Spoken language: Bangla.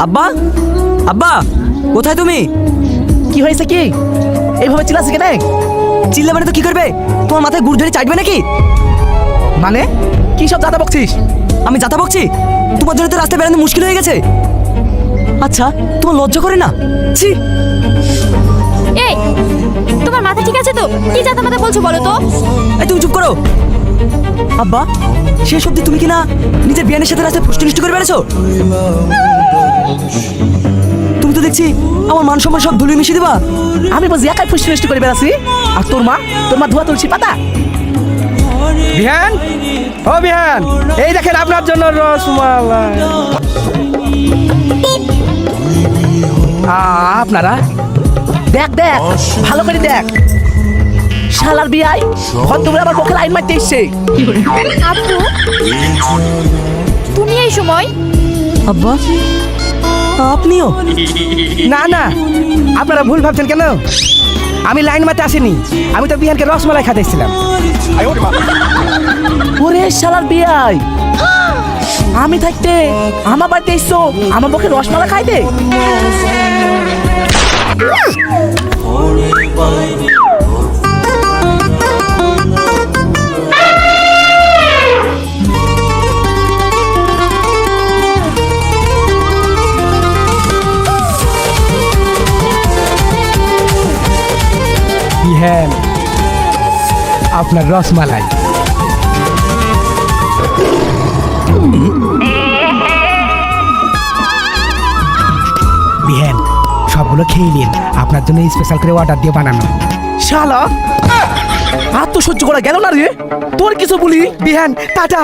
আব্বা, আব্বা, কোথায় তুমি? কি হয়েছে কি? এইভাবে চিল্লাচ্ছি কেন? চিল্লা মানে তো কি করবে? তোমার মাথায় গুড় ধরে চাটবে নাকি? মানে কি সব দাদা বকছিস? আমি যাতা বকছি? তোমার জন্য তো রাস্তায় বেরোনো মুশকিল হয়ে গেছে। আচ্ছা, তোমার লজ্জা করে না? ছি! এই, তোমার মাথা ঠিক আছে তো? কি জাতা মাথা বলছো বলো তো? এই তুমি চুপ করো। আব্বা, শেষ অবধি তুমি কিনা নিজের বিয়ানের সাথে রাস্তায় ফুষ্টি নষ্ট করে বেড়েছো? তুমি তো দেখছি আমার মান সম্মান সব ধুলো মিশিয়ে দিবা। আমি বুঝি একাই ফুসি নষ্ট করে বেড়াচ্ছি, আর তোর মা ধোয়া তুলসী পাতা। বিহান, ও বিহান, এই দেখেন আপনার জন্য রসমালাই। আপনারা দেখ দেখ, ভালো করে দেখ। শালার বিয়াই ভদ্রমহিলা আমার পক্ষে লাইন মারতে এসছে। আপু, তুমি এই সময়? আব্বা, আপনিও? না না, আপনারা ভুল ভাবছেন কেন? আমি লাইন মারতে আসিনি, আমি তো বিহানকে রসমালাই খাতে এসেছিলাম। ওরে শালার বিয়াই, আমি থাকতে আমার বাড়িতে এসছো আমার পক্ষে রসমালাই খাইতে? বিহান, আপনার রসমালাই। বিহান, সবগুলো খেয়ে নিন, আপনার জন্য স্পেশাল করে অর্ডার দিয়ে বানানো। শালা আর তো সহ্য করা গেল না রে, তোর কিছু বলি। বিহান, টাটা।